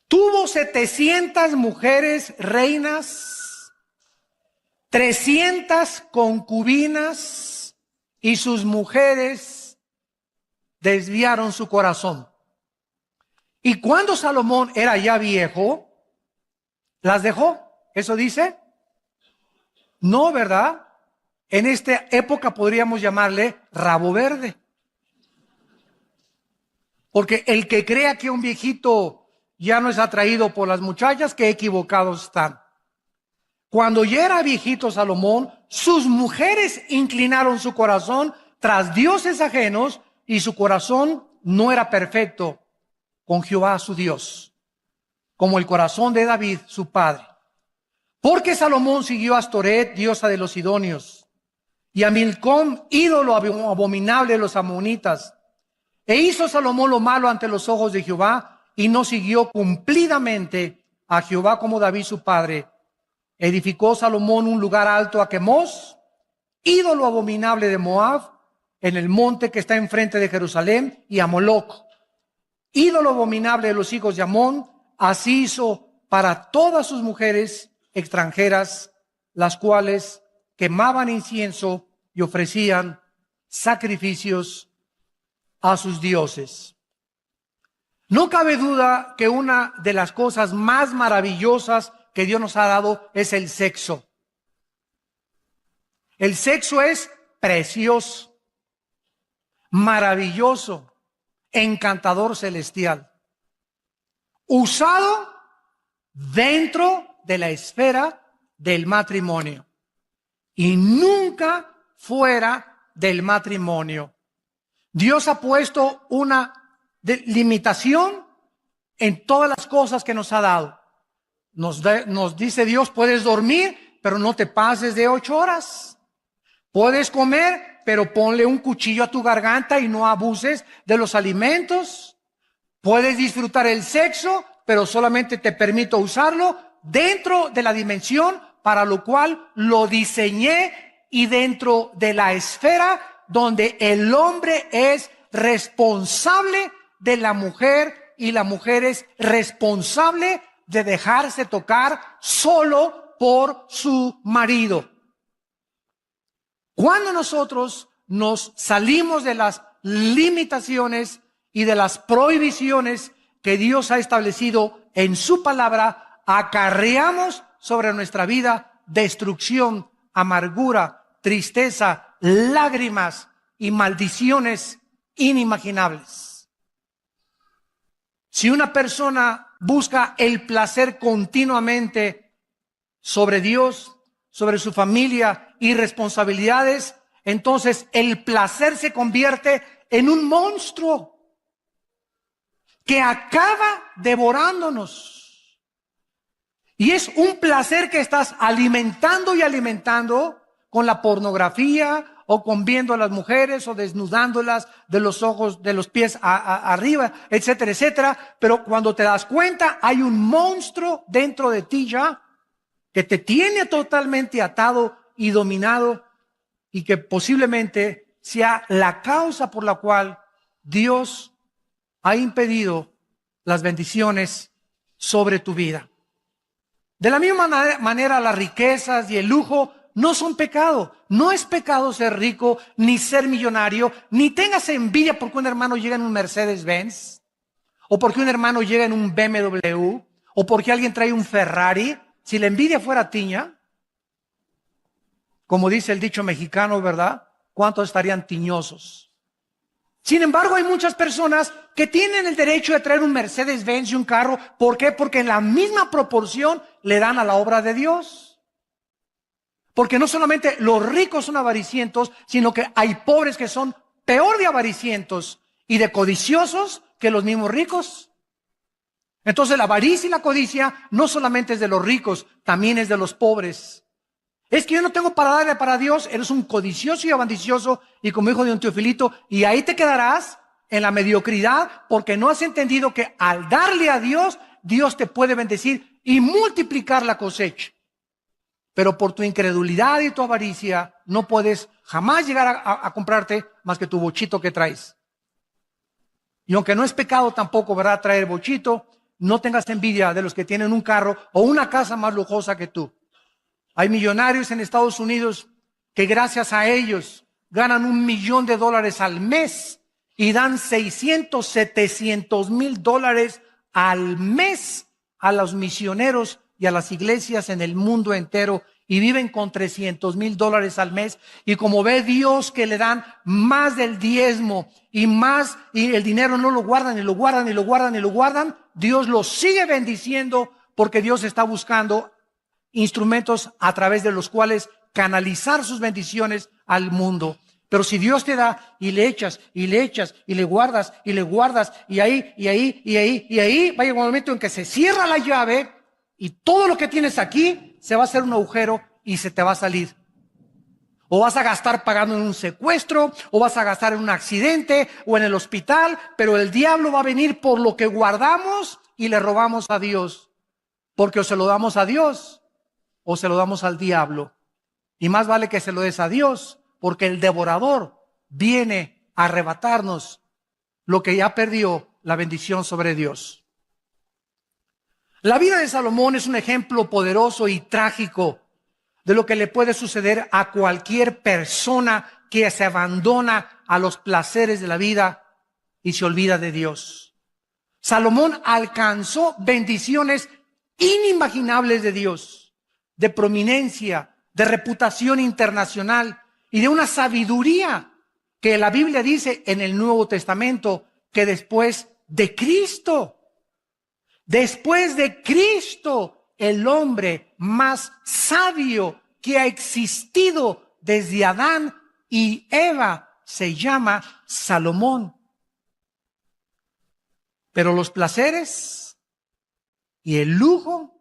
Tuvo 700 mujeres reinas, 300 concubinas, y sus mujeres desviaron su corazón. Y cuando Salomón era ya viejo, ¿las dejó? ¿Eso dice? No, ¿verdad? En esta época podríamos llamarle rabo verde. Porque el que crea que un viejito ya no es atraído por las muchachas, qué equivocados están. Cuando ya era viejito Salomón, sus mujeres inclinaron su corazón tras dioses ajenos, y su corazón no era perfecto con Jehová su Dios, como el corazón de David su padre. Porque Salomón siguió a Astoret, diosa de los sidonios, y a Milcom, ídolo abominable de los amonitas. E hizo Salomón lo malo ante los ojos de Jehová, y no siguió cumplidamente a Jehová como David su padre. Edificó Salomón un lugar alto a Quemos, ídolo abominable de Moab, en el monte que está enfrente de Jerusalén, y a Moloc, ídolo abominable de los hijos de Amón. Así hizo para todas sus mujeres extranjeras, las cuales quemaban incienso y ofrecían sacrificios a sus dioses. No cabe duda que una de las cosas más maravillosas que Dios nos ha dado es el sexo. El sexo es precioso, maravilloso, encantador, celestial, usado dentro de la esfera del matrimonio y nunca fuera del matrimonio. Dios ha puesto una limitación en todas las cosas que nos ha dado. Nos dice Dios: puedes dormir, pero no te pases de 8 horas. Puedes comer, pero ponle un cuchillo a tu garganta y no abuses de los alimentos. Puedes disfrutar el sexo, pero solamente te permito usarlo dentro de la dimensión para lo cual lo diseñé, y dentro de la esfera donde el hombre es responsable de la mujer y la mujer es responsable de dejarse tocar solo por su marido. Cuando nosotros nos salimos de las limitaciones y de las prohibiciones que Dios ha establecido en su palabra, acarreamos sobre nuestra vida destrucción, amargura, tristeza, lágrimas y maldiciones inimaginables. Si una persona busca el placer continuamente sobre Dios, sobre su familia y responsabilidades, entonces el placer se convierte en un monstruo que acaba devorándonos. Y es un placer que estás alimentando y alimentando con la pornografía, o con viendo a las mujeres, o desnudándolas de los ojos, de los pies arriba, etcétera, etcétera. Pero cuando te das cuenta, hay un monstruo dentro de ti ya, que te tiene totalmente atado y dominado, y que posiblemente sea la causa por la cual Dios ha impedido las bendiciones sobre tu vida. De la misma manera, las riquezas y el lujo no son pecado. No es pecado ser rico, ni ser millonario, ni tengas envidia porque un hermano llega en un Mercedes-Benz, o porque un hermano llega en un BMW, o porque alguien trae un Ferrari. Si la envidia fuera tiña, como dice el dicho mexicano, ¿verdad? ¿Cuántos estarían tiñosos? Sin embargo, hay muchas personas que tienen el derecho de traer un Mercedes-Benz y un carro. ¿Por qué? Porque en la misma proporción le dan a la obra de Dios. Porque no solamente los ricos son avaricientos, sino que hay pobres que son peor de avaricientos y de codiciosos que los mismos ricos. Entonces la avaricia y la codicia no solamente es de los ricos, también es de los pobres. Es que yo no tengo para darle para Dios. Eres un codicioso y ambicioso, y como dijo don Teofilito, y ahí te quedarás en la mediocridad, porque no has entendido que al darle a Dios, Dios te puede bendecir y multiplicar la cosecha. Pero por tu incredulidad y tu avaricia no puedes jamás llegar a comprarte más que tu bochito que traes. Y aunque no es pecado tampoco, ¿verdad?, traer bochito, no tengas envidia de los que tienen un carro o una casa más lujosa que tú. Hay millonarios en Estados Unidos que gracias a ellos ganan $1,000,000 al mes y dan 600, 700 mil dólares al mes a los misioneros y a las iglesias en el mundo entero, y viven con 300 mil dólares al mes. Y como ve Dios que le dan más del diezmo y más, y el dinero no lo guardan y lo guardan y lo guardan y lo guardan, Dios los sigue bendiciendo, porque Dios está buscando instrumentos a través de los cuales canalizar sus bendiciones al mundo. Pero si Dios te da y le echas y le echas y le guardas y le guardas, y ahí y ahí y ahí y ahí, va a llegar un momento en que se cierra la llave y todo lo que tienes aquí se va a hacer un agujero y se te va a salir. O vas a gastar pagando en un secuestro, o vas a gastar en un accidente o en el hospital, pero el diablo va a venir por lo que guardamos y le robamos a Dios. Porque o se lo damos a Dios o se lo damos al diablo. Y más vale que se lo des a Dios, porque el devorador viene a arrebatarnos lo que ya perdió la bendición sobre Dios. La vida de Salomón es un ejemplo poderoso y trágico de lo que le puede suceder a cualquier persona que se abandona a los placeres de la vida y se olvida de Dios. Salomón alcanzó bendiciones inimaginables de Dios, de prominencia, de reputación internacional y de una sabiduría que la Biblia dice en el Nuevo Testamento que después de Cristo, el hombre más sabio que ha existido desde Adán y Eva se llama Salomón. Pero los placeres y el lujo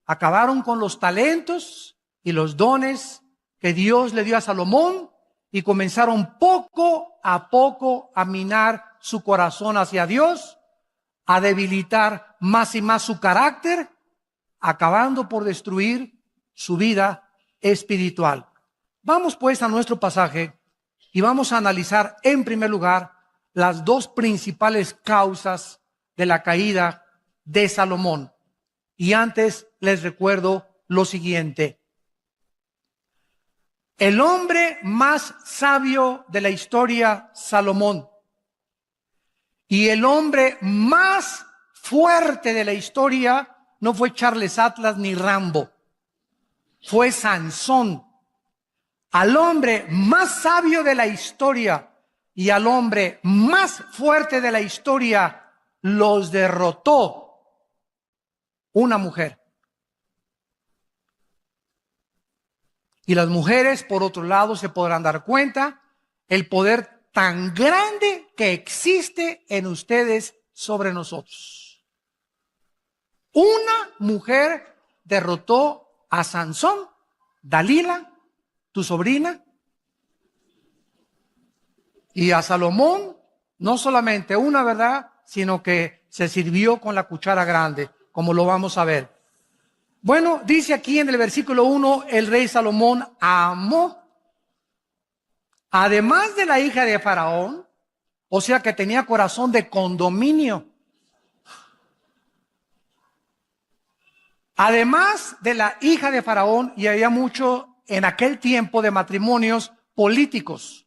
acabaron con los talentos y los dones que Dios le dio a Salomón, y comenzaron poco a minar su corazón hacia Dios, a debilitar más y más su carácter, acabando por destruir su vida espiritual. Vamos pues a nuestro pasaje y vamos a analizar en primer lugar las dos principales causas de la caída de Salomón. Y antes les recuerdo lo siguiente. El hombre más sabio de la historia, Salomón, y el hombre más fuerte de la historia no fue Charles Atlas ni Rambo, fue Sansón. Al hombre más sabio de la historia y al hombre más fuerte de la historia los derrotó una mujer. Y las mujeres, por otro lado, se podrán dar cuenta el poder tan grande que existe en ustedes sobre nosotros. Una mujer derrotó a Sansón, Dalila, tu sobrina, y a Salomón, no solamente una, ¿verdad?, sino que se sirvió con la cuchara grande, como lo vamos a ver. Bueno, dice aquí en el versículo 1, el rey Salomón amó, además de la hija de Faraón, o sea que tenía corazón de condominio. Además de la hija de Faraón, y había mucho en aquel tiempo de matrimonios políticos.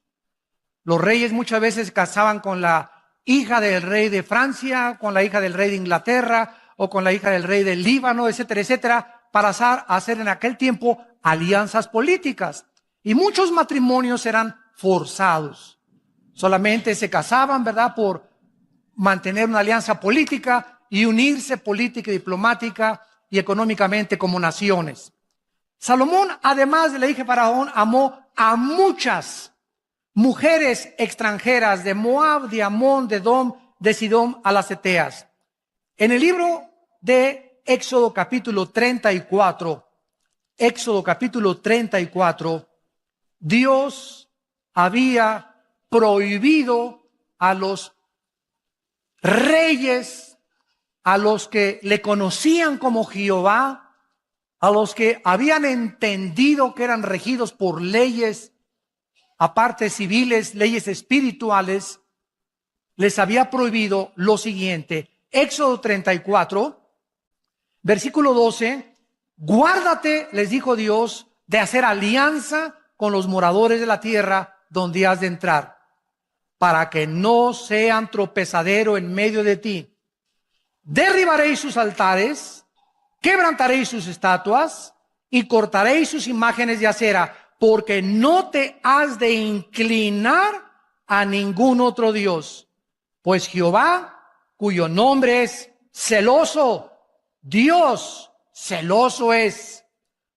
Los reyes muchas veces se casaban con la hija del rey de Francia, con la hija del rey de Inglaterra, o con la hija del rey del Líbano, etcétera, etcétera, para hacer en aquel tiempo alianzas políticas. Y muchos matrimonios eran forzados. Solamente se casaban, ¿verdad?, por mantener una alianza política y unirse política y diplomática y económicamente como naciones. Salomón, además de la hija de Faraón, amó a muchas mujeres extranjeras de Moab, de Amón, de Edom, de Sidón, a las Eteas. En el libro de Éxodo capítulo 34, Dios había prohibido a los reyes, a los que le conocían como Jehová, a los que habían entendido que eran regidos por leyes, aparte civiles, leyes espirituales, les había prohibido lo siguiente: Éxodo 34, versículo 12, guárdate, les dijo Dios, de hacer alianza con los moradores de la tierra donde has de entrar, para que no sean tropezadero en medio de ti. Derribaréis sus altares, quebrantaréis sus estatuas y cortaréis sus imágenes de acera, porque no te has de inclinar a ningún otro Dios, pues Jehová, cuyo nombre es celoso, Dios celoso es.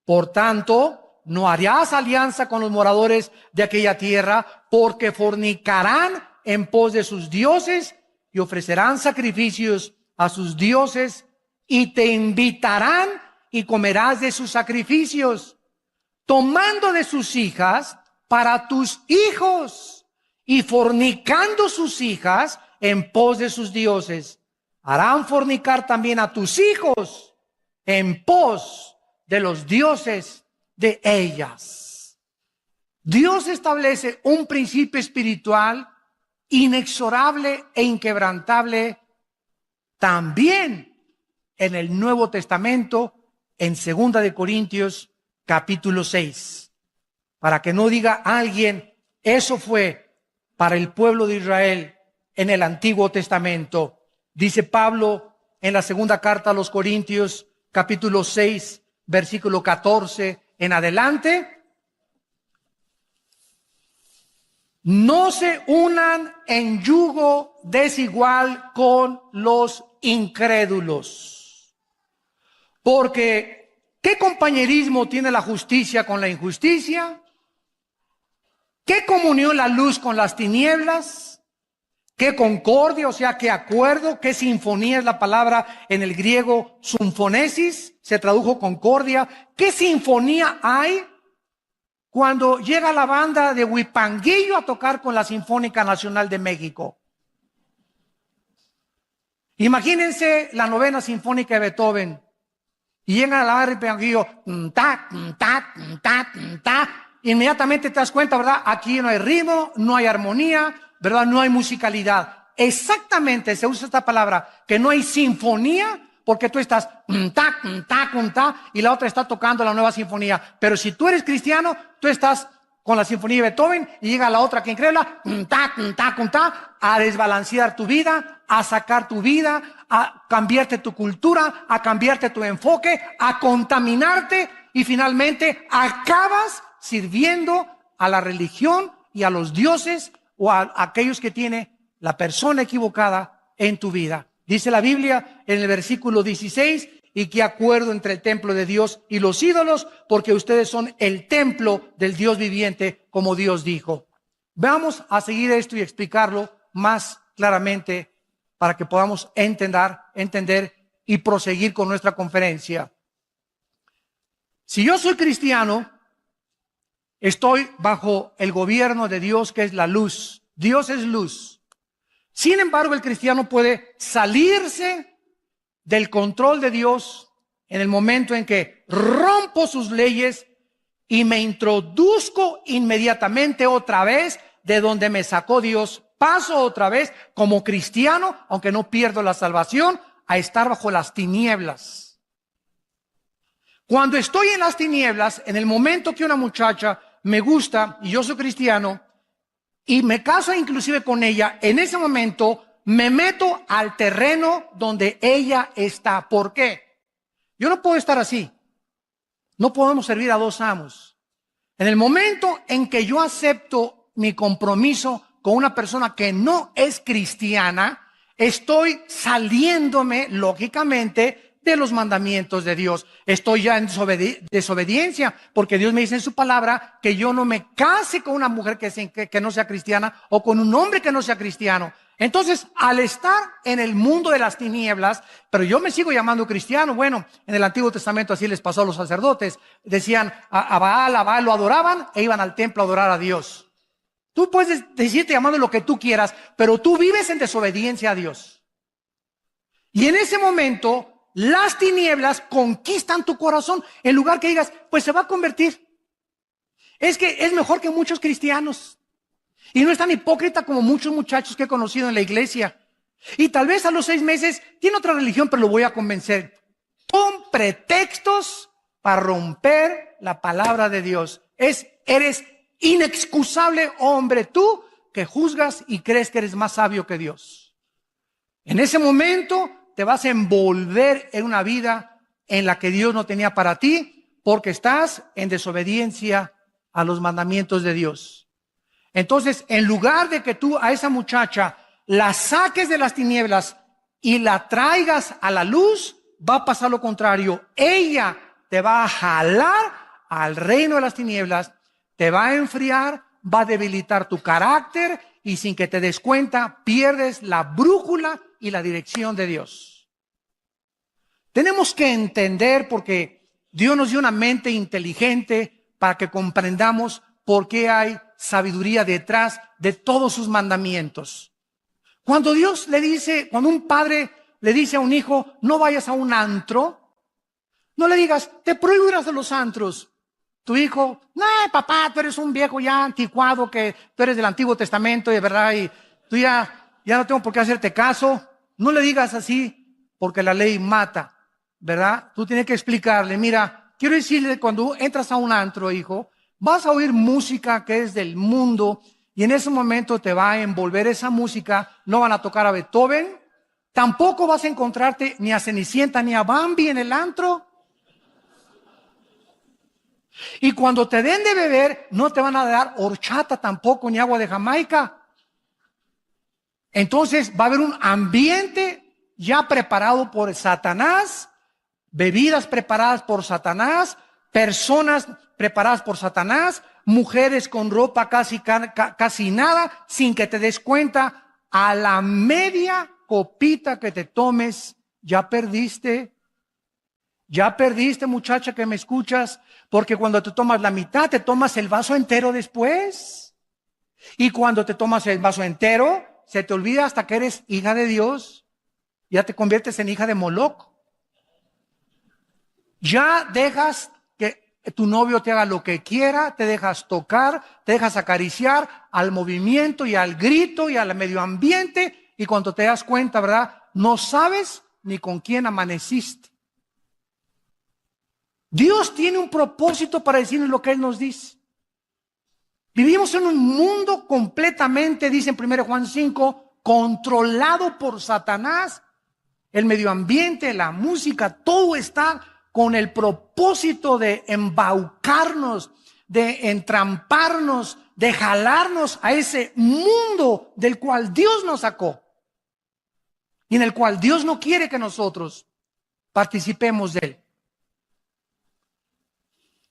Por tanto, no harás alianza con los moradores de aquella tierra, porque fornicarán en pos de sus dioses y ofrecerán sacrificios a sus dioses y te invitarán y comerás de sus sacrificios, tomando de sus hijas para tus hijos y fornicando sus hijas en pos de sus dioses. Harán fornicar también a tus hijos en pos de los dioses de ellas. Dios establece un principio espiritual inexorable e inquebrantable también en el Nuevo Testamento, en 2 de Corintios capítulo 6. Para que no diga alguien, eso fue para el pueblo de Israel en el Antiguo Testamento. Dice Pablo en la segunda carta a los Corintios capítulo 6, versículo 14 en adelante: no se unan en yugo desigual con los incrédulos. Porque ¿qué compañerismo tiene la justicia con la injusticia? ¿Qué comunión la luz con las tinieblas? ¿Qué concordia, o sea, qué acuerdo? ¿Qué sinfonía es la palabra en el griego sinfonesis? Se tradujo concordia. ¿Qué sinfonía hay cuando llega la banda de Huipanguillo a tocar con la Sinfónica Nacional de México? Imagínense la novena sinfónica de Beethoven y llegan a la banda de Huipanguillo, ta, ta, ta, ta. Inmediatamente te das cuenta, ¿verdad? Aquí no hay ritmo, no hay armonía, ¿verdad? No hay musicalidad. Exactamente se usa esta palabra, que no hay sinfonía, porque tú estás ta, ta, ta, y la otra está tocando la nueva sinfonía. Pero si tú eres cristiano, tú estás con la sinfonía de Beethoven y llega la otra que increíble, ta, ta, ta, a desbalancear tu vida, a sacar tu vida, a cambiarte tu cultura, a cambiarte tu enfoque, a contaminarte y finalmente acabas sirviendo a la religión y a los dioses o a aquellos que tiene la persona equivocada en tu vida. Dice la Biblia en el versículo 16, y qué acuerdo entre el templo de Dios y los ídolos, porque ustedes son el templo del Dios viviente, como Dios dijo. Vamos a seguir esto y explicarlo más claramente para que podamos entender y proseguir con nuestra conferencia. Si yo soy cristiano, estoy bajo el gobierno de Dios, que es la luz. Dios es luz. Sin embargo, el cristiano puede salirse del control de Dios en el momento en que rompo sus leyes y me introduzco inmediatamente otra vez de donde me sacó Dios. Paso otra vez como cristiano, aunque no pierdo la salvación, a estar bajo las tinieblas. Cuando estoy en las tinieblas, en el momento que una muchacha me gusta y yo soy cristiano y me caso inclusive con ella, en ese momento me meto al terreno donde ella está. ¿Por qué? Yo no puedo estar así. No podemos servir a dos amos. En el momento en que yo acepto mi compromiso con una persona que no es cristiana, estoy saliéndome, lógicamente, de los mandamientos de Dios. Estoy ya en desobediencia, porque Dios me dice en su palabra que yo no me case con una mujer que no sea cristiana o con un hombre que no sea cristiano. Entonces, al estar en el mundo de las tinieblas, pero yo me sigo llamando cristiano. Bueno, en el Antiguo Testamento así les pasó a los sacerdotes. Decían a Baal lo adoraban e iban al templo a adorar a Dios. Tú puedes decirte llamando lo que tú quieras, pero tú vives en desobediencia a Dios. Y en ese momento, las tinieblas conquistan tu corazón. En lugar que digas, pues se va a convertir. Es que es mejor que muchos cristianos. Y no es tan hipócrita como muchos muchachos que he conocido en la iglesia. Y tal vez a los 6 meses tiene otra religión, pero lo voy a convencer. Pon pretextos para romper la palabra de Dios. Eres inexcusable, hombre, tú que juzgas y crees que eres más sabio que Dios. En ese momento te vas a envolver en una vida en la que Dios no tenía para ti, porque estás en desobediencia a los mandamientos de Dios. Entonces, en lugar de que tú a esa muchacha la saques de las tinieblas y la traigas a la luz, va a pasar lo contrario. Ella te va a jalar al reino de las tinieblas, te va a enfriar, va a debilitar tu carácter y sin que te des cuenta, pierdes la brújula y la dirección de Dios. Tenemos que entender, porque Dios nos dio una mente inteligente para que comprendamos por qué hay sabiduría detrás de todos sus mandamientos. Cuando Dios le dice, cuando un padre le dice a un hijo, no vayas a un antro, no le digas, te prohíbo ir a los antros. Tu hijo, no, papá, tú eres un viejo ya anticuado, que tú eres del Antiguo Testamento, y de verdad, y tú ya no tengo por qué hacerte caso. No le digas así, porque la ley mata, ¿verdad? Tú tienes que explicarle, mira, quiero decirle, cuando entras a un antro, hijo, vas a oír música que es del mundo, y en ese momento te va a envolver esa música. No van a tocar a Beethoven, tampoco vas a encontrarte ni a Cenicienta ni a Bambi en el antro. Y cuando te den de beber, no te van a dar horchata tampoco, ni agua de Jamaica. Entonces va a haber un ambiente ya preparado por Satanás, bebidas preparadas por Satanás, personas preparadas por Satanás, mujeres con ropa casi nada, sin que te des cuenta. A la media copita que te tomes, ya perdiste. Ya perdiste, muchacha que me escuchas, porque cuando te tomas la mitad, te tomas el vaso entero después. Y cuando te tomas el vaso entero, se te olvida hasta que eres hija de Dios. Ya te conviertes en hija de Moloch. Ya dejas que tu novio te haga lo que quiera, te dejas tocar, te dejas acariciar al movimiento y al grito y al medio ambiente. Y cuando te das cuenta, ¿verdad? No sabes ni con quién amaneciste. Dios tiene un propósito para decirnos lo que Él nos dice. Vivimos en un mundo completamente, dice en 1 Juan 5, controlado por Satanás. El medio ambiente, la música, todo está con el propósito de embaucarnos, de entramparnos, de jalarnos a ese mundo del cual Dios nos sacó y en el cual Dios no quiere que nosotros participemos de él.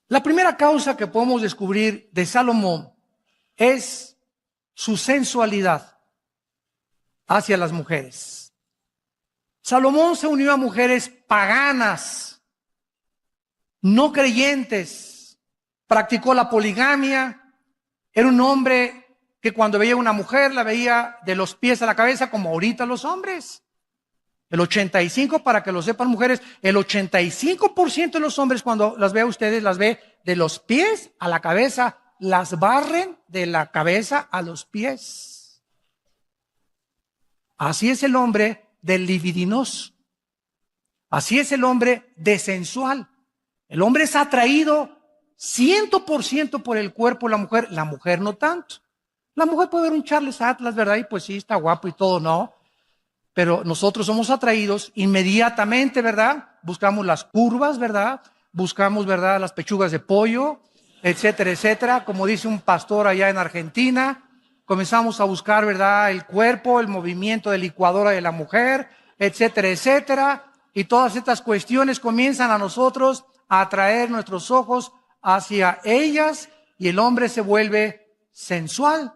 La primera causa que podemos descubrir de Salomón es su sensualidad hacia las mujeres. Salomón se unió a mujeres paganas, no creyentes, practicó la poligamia, era un hombre que cuando veía a una mujer la veía de los pies a la cabeza como ahorita los hombres. El 85%, para que lo sepan mujeres, el 85% de los hombres cuando las ve a ustedes, las ve de los pies a la cabeza, las barren de la cabeza a los pies. Así es el hombre del libidinoso. Así es el hombre desensual. El hombre es atraído 100% por el cuerpo de la mujer no tanto. La mujer puede ver un Charles Atlas, ¿verdad? Y pues sí, está guapo y todo, ¿no? Pero nosotros somos atraídos inmediatamente, ¿verdad? Buscamos las curvas, ¿verdad? Buscamos, ¿verdad? Las pechugas de pollo, etcétera, etcétera. Como dice un pastor allá en Argentina, comenzamos a buscar, ¿verdad? El cuerpo, el movimiento de licuadora de la mujer, etcétera, etcétera. Y todas estas cuestiones comienzan a nosotros a atraer nuestros ojos hacia ellas y el hombre se vuelve sensual.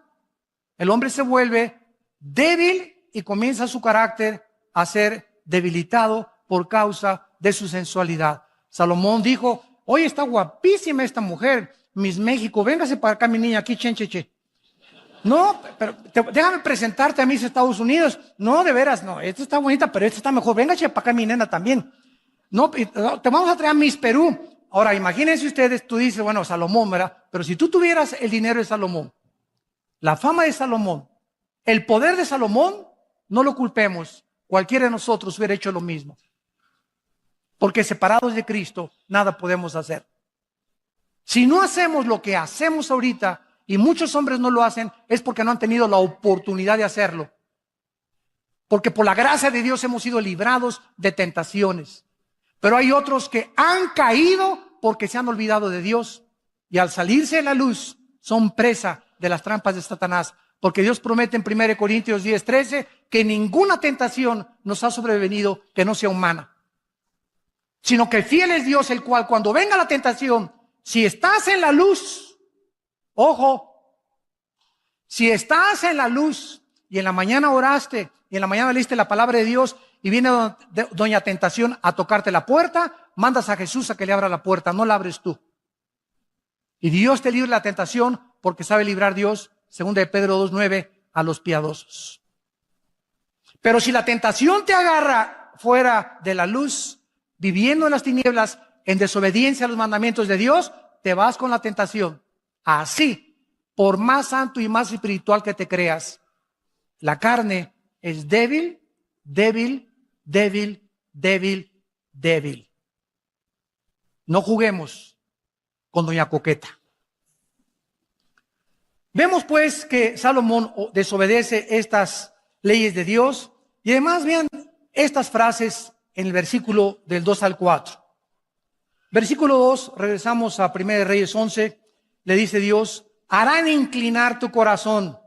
El hombre se vuelve débil y comienza su carácter a ser debilitado por causa de su sensualidad. Salomón dijo, oye, está guapísima esta mujer, Miss México, véngase para acá mi niña, aquí, chencheche. No, pero déjame presentarte a Miss Estados Unidos. No, de veras, no, esta está bonita, pero esta está mejor. Véngase para acá mi nena también. No, te vamos a traer a Miss Perú. Ahora, imagínense ustedes, tú dices, bueno, Salomón, ¿verdad? Pero si tú tuvieras el dinero de Salomón, la fama de Salomón, el poder de Salomón, no lo culpemos. Cualquiera de nosotros hubiera hecho lo mismo. Porque separados de Cristo, nada podemos hacer. Si no hacemos lo que hacemos ahorita, y muchos hombres no lo hacen, es porque no han tenido la oportunidad de hacerlo. Porque por la gracia de Dios hemos sido librados de tentaciones. Pero hay otros que han caído porque se han olvidado de Dios. Y al salirse de la luz, son presa de las trampas de Satanás. Porque Dios promete en 1 Corintios 10:13 que ninguna tentación nos ha sobrevenido que no sea humana. Sino que fiel es Dios, el cual cuando venga la tentación, si estás en la luz, ojo, si estás en la luz y en la mañana oraste y en la mañana leíste la palabra de Dios y viene doña tentación a tocarte la puerta, mandas a Jesús a que le abra la puerta, no la abres tú. Y Dios te libre la tentación porque sabe librar Dios, 2 de Pedro 2:9, a los piadosos. Pero si la tentación te agarra fuera de la luz, viviendo en las tinieblas, en desobediencia a los mandamientos de Dios, te vas con la tentación. Así, por más santo y más espiritual que te creas, la carne es débil, débil, débil, débil, débil. No juguemos con doña Coqueta. Vemos pues que Salomón desobedece estas leyes de Dios y además vean estas frases en el versículo del 2 al 4. Versículo 2, regresamos a 1 Reyes 11, le dice Dios, harán inclinar tu corazón.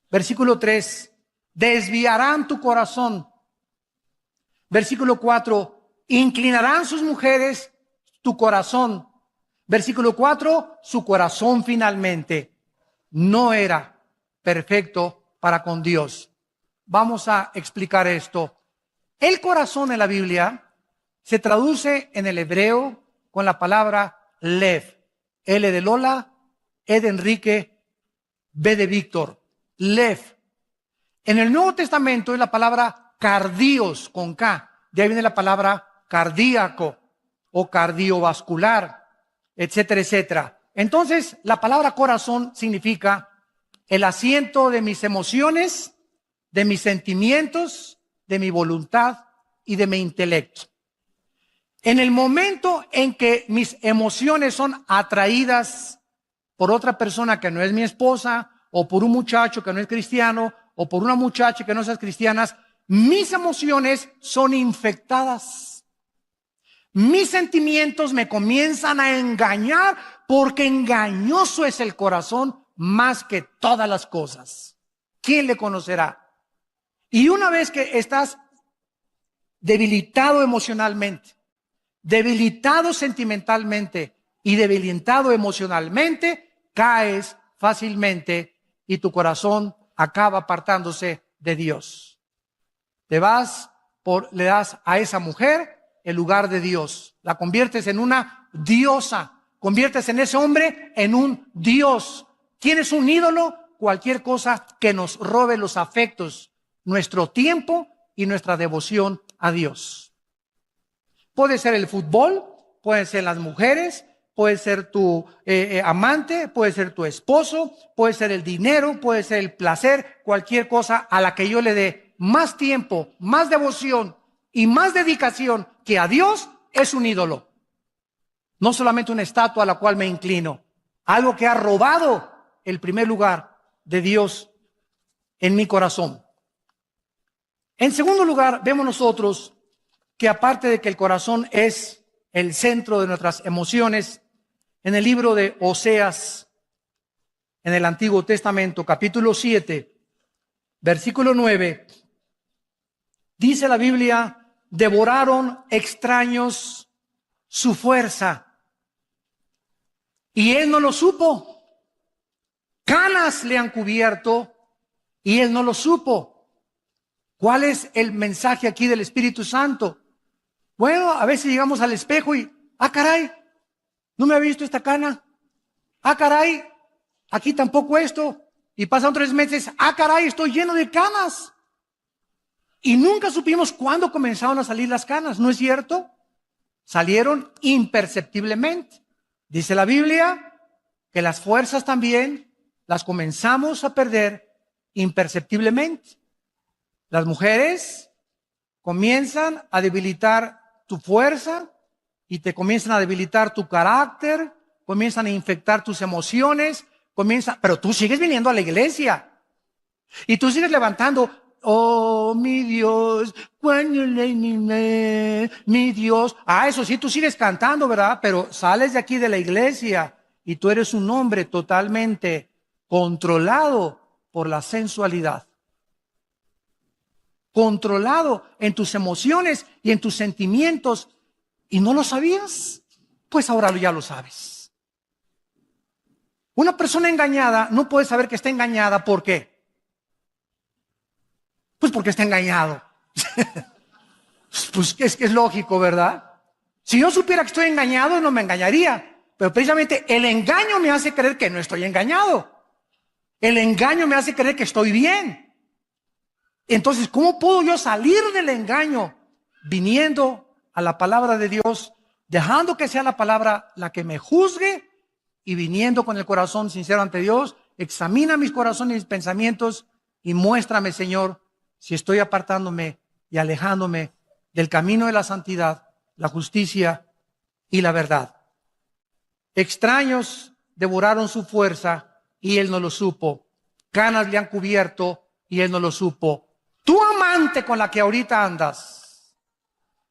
Versículo 3, desviarán tu corazón. Versículo 4, inclinarán sus mujeres tu corazón. Versículo 4, su corazón finalmente no era perfecto para con Dios. Vamos a explicar esto. El corazón en la Biblia se traduce en el hebreo con la palabra lev. L de Lola, E de Enrique, B de Víctor. Lev. En el Nuevo Testamento es la palabra cardios con K. De ahí viene la palabra cardíaco o cardiovascular, etcétera, etcétera. Entonces, la palabra corazón significa el asiento de mis emociones, de mis sentimientos, de mi voluntad y de mi intelecto. En el momento en que mis emociones son atraídas por otra persona que no es mi esposa, o por un muchacho que no es cristiano, o por una muchacha que no es cristiana, mis emociones son infectadas. Mis sentimientos me comienzan a engañar porque engañoso es el corazón más que todas las cosas. ¿Quién le conocerá? Y una vez que estás debilitado emocionalmente, debilitado sentimentalmente y debilitado emocionalmente, caes fácilmente y tu corazón acaba apartándose de Dios. Le das a esa mujer el lugar de Dios. La conviertes en una diosa. Conviertes en ese hombre en un dios. ¿Quién es un ídolo? Cualquier cosa que nos robe los afectos, nuestro tiempo y nuestra devoción a Dios. Puede ser el fútbol, pueden ser las mujeres, puede ser tu amante, puede ser tu esposo, puede ser el dinero, puede ser el placer, cualquier cosa a la que yo le dé más tiempo, más devoción y más dedicación que a Dios es un ídolo. No solamente una estatua a la cual me inclino, algo que ha robado el primer lugar de Dios en mi corazón. En segundo lugar, vemos nosotros que aparte de que el corazón es el centro de nuestras emociones, en el libro de Oseas, en el Antiguo Testamento, capítulo 7, versículo 9, dice la Biblia, devoraron extraños su fuerza, y él no lo supo. Canas le han cubierto, y él no lo supo. ¿Cuál es el mensaje aquí del Espíritu Santo? Bueno, a veces llegamos al espejo y, caray, no me había visto esta cana. Caray, aquí tampoco esto. Y pasan 3 meses, caray, estoy lleno de canas. Y nunca supimos cuándo comenzaron a salir las canas, ¿no es cierto? Salieron imperceptiblemente. Dice la Biblia que las fuerzas también las comenzamos a perder imperceptiblemente. Las mujeres comienzan a debilitar tu fuerza y te comienzan a debilitar tu carácter, comienzan a infectar tus emociones, pero tú sigues viniendo a la iglesia y tú sigues levantando, oh mi Dios, mi Dios. Eso sí, tú sigues cantando, ¿verdad? Pero sales de aquí de la iglesia y tú eres un hombre totalmente controlado por la sensualidad, controlado en tus emociones y en tus sentimientos. ¿Y no lo sabías? Pues ahora ya lo sabes. Una persona engañada no puede saber que está engañada. ¿Por qué? Pues porque está engañado. Pues es que es lógico, ¿verdad? Si yo supiera que estoy engañado, no me engañaría. Pero precisamente el engaño me hace creer que no estoy engañado. El engaño me hace creer que estoy bien. Entonces, ¿cómo puedo yo salir del engaño? Viniendo a la palabra de Dios, dejando que sea la palabra la que me juzgue y viniendo con el corazón sincero ante Dios. Examina mis corazones y mis pensamientos y muéstrame, Señor, si estoy apartándome y alejándome del camino de la santidad, la justicia y la verdad. Extraños devoraron su fuerza y él no lo supo. Canas le han cubierto y él no lo supo. Tu amante con la que ahorita andas,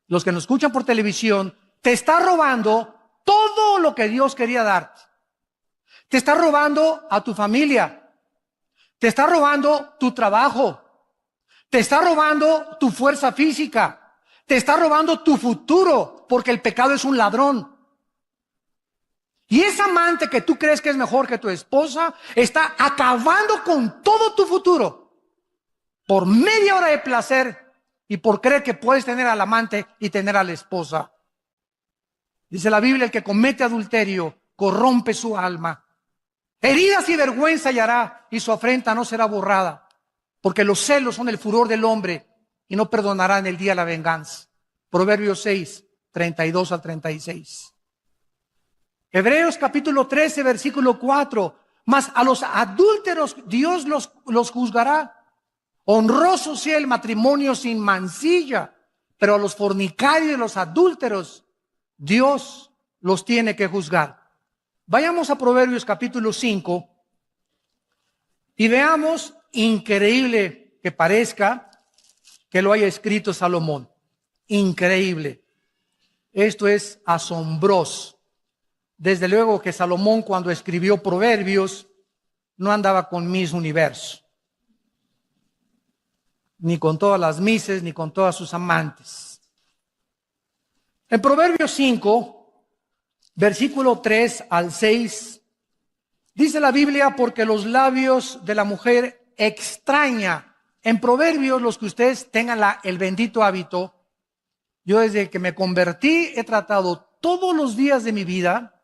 los que nos escuchan por televisión, te está robando todo lo que Dios quería darte. Te está robando a tu familia. Te está robando tu trabajo. Te está robando tu fuerza física. Te está robando tu futuro, porque el pecado es un ladrón. Y esa amante que tú crees que es mejor que tu esposa, está acabando con todo tu futuro por media hora de placer y por creer que puedes tener al amante y tener a la esposa. Dice la Biblia, el que comete adulterio corrompe su alma. Heridas y vergüenza hallará y su afrenta no será borrada, porque los celos son el furor del hombre y no perdonará en el día la venganza. Proverbios 6, 32 al 36. Hebreos capítulo 13, versículo 4. Mas a los adúlteros Dios los juzgará. Honroso sea el matrimonio sin mancilla, pero a los fornicarios y los adúlteros Dios los tiene que juzgar. Vayamos a Proverbios capítulo 5 y veamos, increíble que parezca, que lo haya escrito Salomón. Increíble. Esto es asombroso. Desde luego que Salomón, cuando escribió Proverbios, no andaba con Miss Universo, ni con todas las mises, ni con todas sus amantes. En Proverbios 5, versículo 3 al 6, dice la Biblia, porque los labios de la mujer extraña. En Proverbios, los que ustedes tengan el bendito hábito, yo desde que me convertí he tratado todos los días de mi vida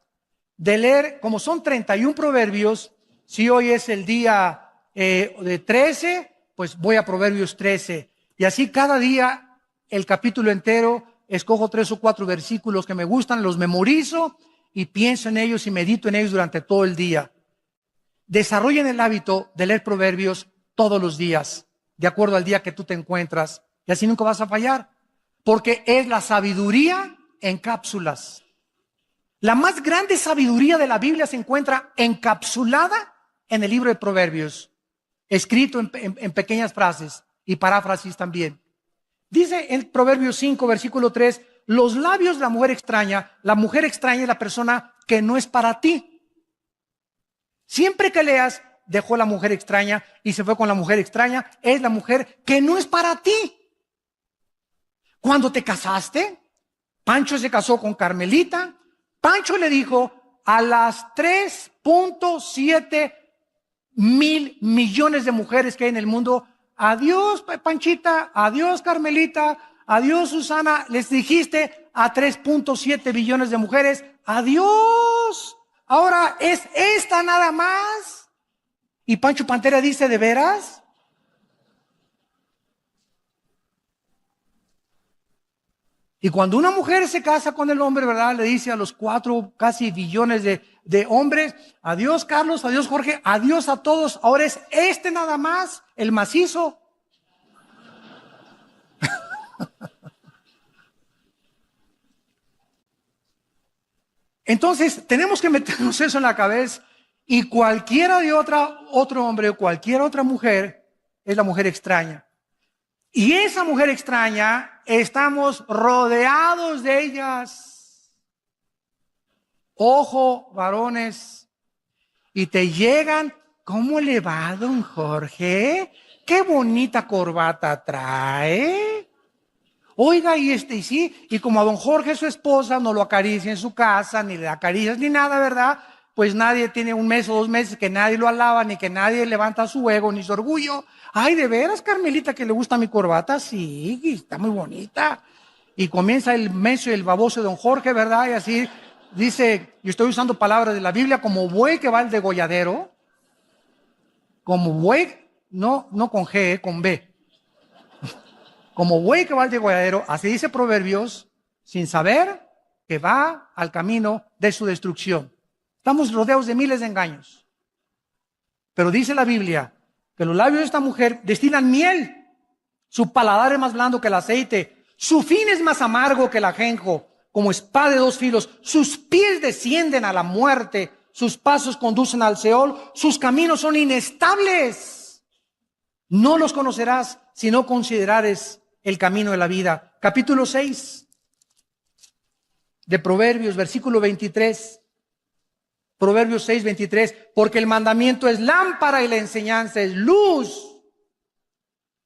de leer, como son 31 proverbios, si hoy es el día de 13, pues voy a Proverbios 13. Y así cada día, el capítulo entero, escojo 3 o 4 versículos que me gustan, los memorizo y pienso en ellos y medito en ellos durante todo el día. Desarrollen el hábito de leer proverbios todos los días, de acuerdo al día que tú te encuentras, y así nunca vas a fallar, porque es la sabiduría en cápsulas. La más grande sabiduría de la Biblia se encuentra encapsulada en el libro de Proverbios, escrito en pequeñas frases y paráfrasis también. Dice en Proverbios 5, versículo 3, los labios de la mujer extraña es la persona que no es para ti. Siempre que leas, dejó la mujer extraña y se fue con la mujer extraña, es la mujer que no es para ti. Cuando te casaste, Pancho se casó con Carmelita. Pancho le dijo a las 3.7 mil millones de mujeres que hay en el mundo, adiós Panchita, adiós Carmelita, adiós Susana. Les dijiste a 3.7 billones de mujeres, adiós. Ahora es esta nada más. Y Pancho Pantera dice, ¿de veras? Y cuando una mujer se casa con el hombre, ¿verdad? Le dice a los 4 casi billones de hombres, adiós Carlos, adiós Jorge, adiós a todos. Ahora es este nada más, el macizo. Entonces, tenemos que meternos eso en la cabeza, y cualquiera de otro hombre o cualquier otra mujer es la mujer extraña. Y esa mujer extraña, estamos rodeados de ellas. Ojo, varones, y te llegan, ¿cómo le va, don Jorge? Qué bonita corbata trae. Oiga, y sí, y como a don Jorge, su esposa, no lo acaricia en su casa, ni le da caricias ni nada, ¿verdad? Pues nadie tiene un mes o 2 meses que nadie lo alaba, ni que nadie levanta su ego, ni su orgullo. Ay, ¿de veras, Carmelita, que le gusta mi corbata? Sí, está muy bonita. Y comienza el menso y el baboso de don Jorge, ¿verdad? Y así dice, yo estoy usando palabras de la Biblia, como buey que va al degolladero, como buey, no con G, con B. Como buey que va al degolladero, así dice Proverbios, sin saber que va al camino de su destrucción. Estamos rodeados de miles de engaños. Pero dice la Biblia que los labios de esta mujer destilan miel. Su paladar es más blando que el aceite. Su fin es más amargo que el ajenjo, como espada de 2 filos. Sus pies descienden a la muerte. Sus pasos conducen al Seol. Sus caminos son inestables. No los conocerás si no considerares el camino de la vida. Capítulo 6 de Proverbios, versículo 23. Proverbios 6, 23. Porque el mandamiento es lámpara y la enseñanza es luz.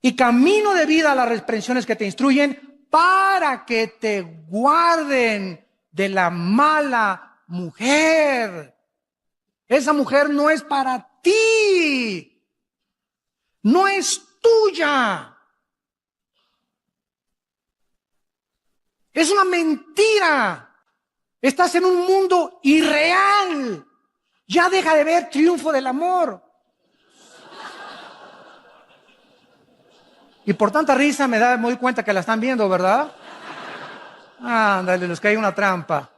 Y camino de vida a las reprensiones que te instruyen, para que te guarden de la mala mujer. Esa mujer no es para ti. No es tuya. Es una mentira. Estás en un mundo irreal. Ya deja de ver Triunfo del Amor. Y por tanta risa me doy cuenta que la están viendo, ¿verdad? Ándale, les cae una trampa.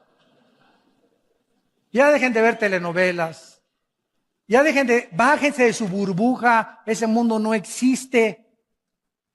Ya dejen de ver telenovelas. Ya bájense de su burbuja. Ese mundo no existe.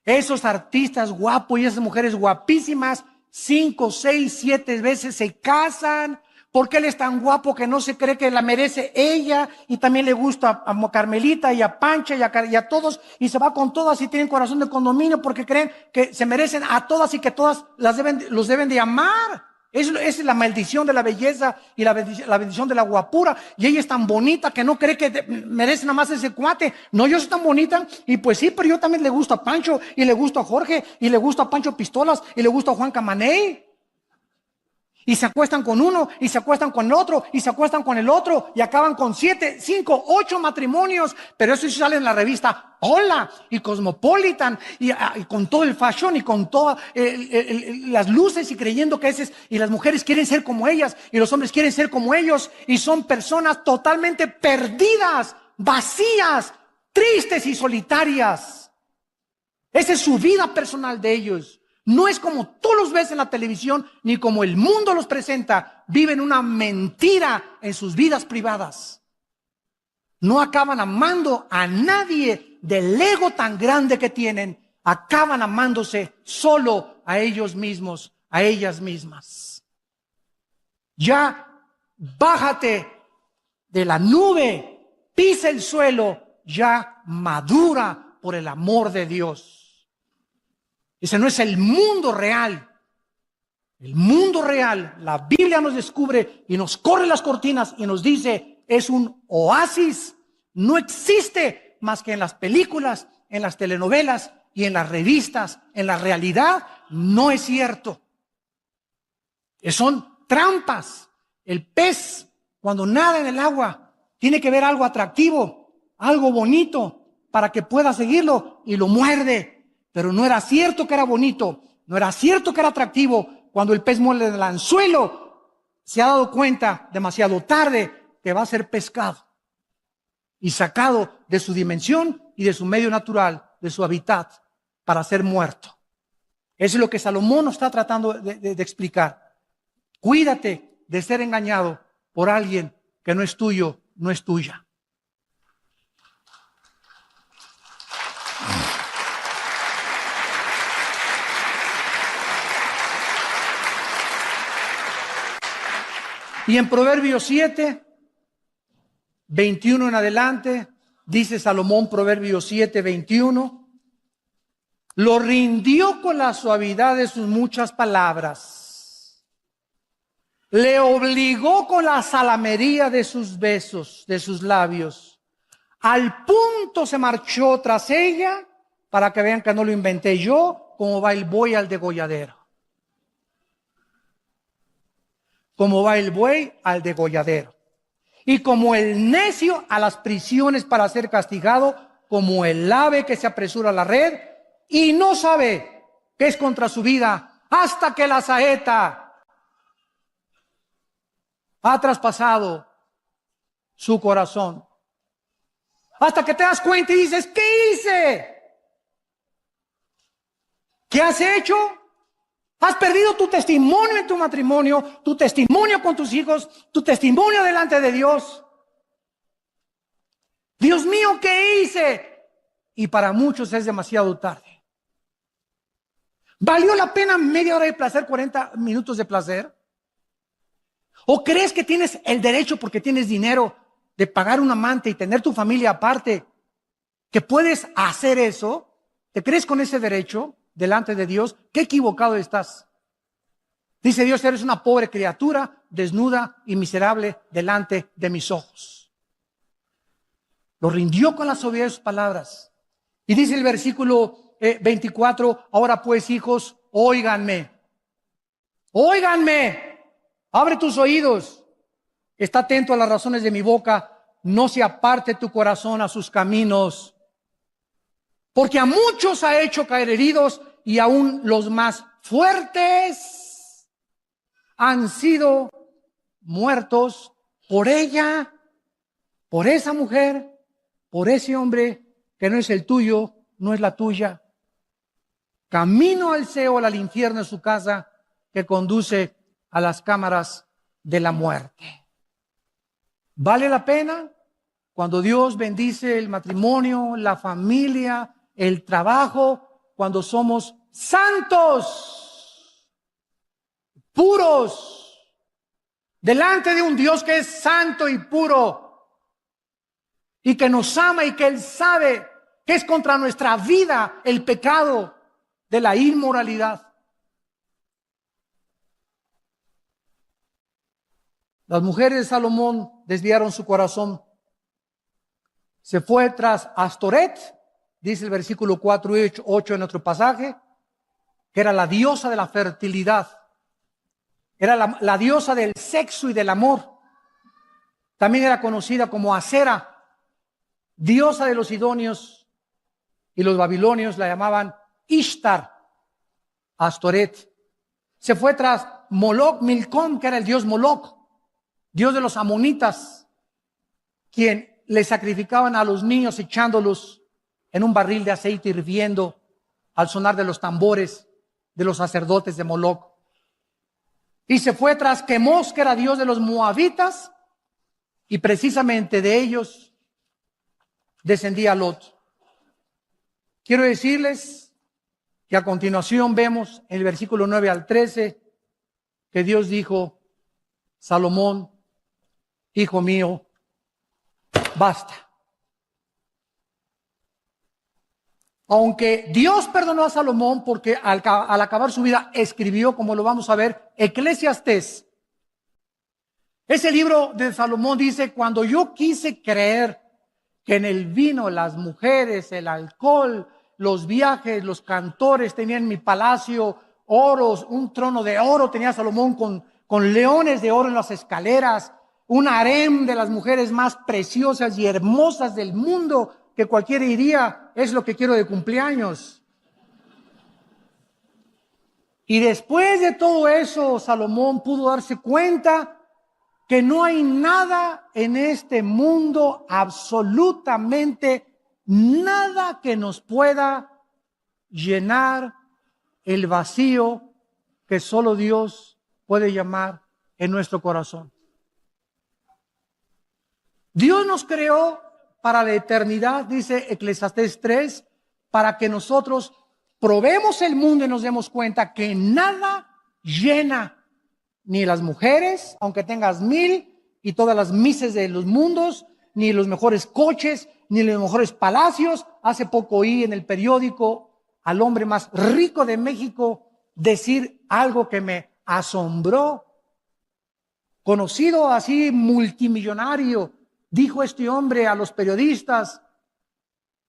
Esos artistas guapos y esas mujeres guapísimas, 5, 6, 7 veces se casan, porque él es tan guapo que no se cree que la merece ella, y también le gusta a Carmelita y a Pancha y a todos, y se va con todas y tienen corazón de condominio porque creen que se merecen a todas y que todas los deben de amar. Esa es la maldición de la belleza y la bendición de la guapura. Y ella es tan bonita que no cree que merece nada más ese cuate. No, yo soy tan bonita. Y pues sí, pero yo también le gusto a Pancho, y le gusto a Jorge, y le gusto a Pancho Pistolas, y le gusto a Juan Camaney. Y se acuestan con uno, y se acuestan con el otro, y se acuestan con el otro, y acaban con 7, 5, 8 matrimonios. Pero eso sí sale en la revista Hola y Cosmopolitan, y con todo el fashion y con todas las luces, y creyendo que y las mujeres quieren ser como ellas, y los hombres quieren ser como ellos, y son personas totalmente perdidas, vacías, tristes y solitarias. Esa es su vida personal de ellos. No es como tú los ves en la televisión, ni como el mundo los presenta. Viven una mentira en sus vidas privadas. No acaban amando a nadie del ego tan grande que tienen. Acaban amándose solo a ellos mismos, a ellas mismas. Ya bájate de la nube, pisa el suelo, ya madura por el amor de Dios. Ese no es el mundo real. El mundo real, la Biblia nos descubre y nos corre las cortinas y nos dice, es un oasis. No existe más que en las películas, en las telenovelas y en las revistas. En la realidad no es cierto. Son trampas. El pez, cuando nada en el agua, tiene que ver algo atractivo, algo bonito, para que pueda seguirlo, y lo muerde. Pero no era cierto que era bonito, no era cierto que era atractivo. Cuando el pez muerde el anzuelo, se ha dado cuenta demasiado tarde que va a ser pescado y sacado de su dimensión y de su medio natural, de su hábitat, para ser muerto. Eso es lo que Salomón nos está tratando de explicar. Cuídate de ser engañado por alguien que no es tuyo, no es tuya. Y en Proverbios 7, 21 en adelante, dice Salomón, Proverbios 7, 21, lo rindió con la suavidad de sus muchas palabras, le obligó con la salamería de sus besos, de sus labios, al punto se marchó tras ella, para que vean que no lo inventé yo, como va el buey al degolladero. Como va el buey al degolladero. Y como el necio a las prisiones para ser castigado, como el ave que se apresura a la red y no sabe que es contra su vida, hasta que la saeta ha traspasado su corazón. Hasta que te das cuenta y dices, ¿qué hice? ¿Qué has hecho? Has perdido tu testimonio en tu matrimonio, tu testimonio con tus hijos, tu testimonio delante de Dios. Dios mío, ¿qué hice? Y para muchos es demasiado tarde. ¿Valió la pena media hora de placer, 40 minutos de placer? ¿O crees que tienes el derecho, porque tienes dinero, de pagar un amante y tener tu familia aparte, que puedes hacer eso? ¿Te crees con ese derecho delante de Dios? ¡Qué equivocado estás! Dice Dios, eres una pobre criatura, desnuda y miserable delante de mis ojos. Lo rindió con la suavidad de sus palabras. Y dice el versículo 24, ahora pues, hijos, óiganme. Óiganme. Abre tus oídos. Está atento a las razones de mi boca. No se aparte tu corazón a sus caminos. Porque a muchos ha hecho caer heridos, y aún los más fuertes han sido muertos por ella, por esa mujer, por ese hombre que no es el tuyo, no es la tuya. Camino al Seol, al infierno es su casa, que conduce a las cámaras de la muerte. ¿Vale la pena? Cuando Dios bendice el matrimonio, la familia, el trabajo, cuando somos santos, puros, delante de un Dios que es santo y puro, y que nos ama y que Él sabe que es contra nuestra vida el pecado de la inmoralidad. Las mujeres de Salomón desviaron su corazón. Se fue tras Astoret, dice el versículo 4 y 8 en nuestro pasaje, que era la diosa de la fertilidad. Era la diosa del sexo y del amor. También era conocida como Acera, diosa de los sidonios, y los babilonios la llamaban Ishtar, Astoret. Se fue tras Moloch, Milcom, que era el dios Moloch, dios de los amonitas, quien le sacrificaban a los niños echándolos en un barril de aceite hirviendo al sonar de los tambores de los sacerdotes de Moloch. Y se fue tras Quemos, que era dios de los moabitas, y precisamente de ellos descendía Lot. Quiero decirles que a continuación vemos en el versículo 9 al 13 que Dios dijo, Salomón, hijo mío, basta. Aunque Dios perdonó a Salomón porque al acabar su vida escribió, como lo vamos a ver, Eclesiastés. Ese libro de Salomón dice, cuando yo quise creer que en el vino, las mujeres, el alcohol, los viajes, los cantores, tenían en mi palacio oros, un trono de oro tenía Salomón con leones de oro en las escaleras, un harem de las mujeres más preciosas y hermosas del mundo, que cualquiera diría, es lo que quiero de cumpleaños. Y después de todo eso, Salomón pudo darse cuenta que no hay nada en este mundo, absolutamente nada, que nos pueda llenar el vacío que solo Dios puede llamar en nuestro corazón. Dios nos creó para la eternidad, dice Eclesiastés 3, para que nosotros probemos el mundo y nos demos cuenta que nada llena ni las mujeres, aunque tengas 1000 y todas las mises de los mundos, ni los mejores coches, ni los mejores palacios. Hace poco oí en el periódico al hombre más rico de México decir algo que me asombró. Conocido así, multimillonario, dijo este hombre a los periodistas: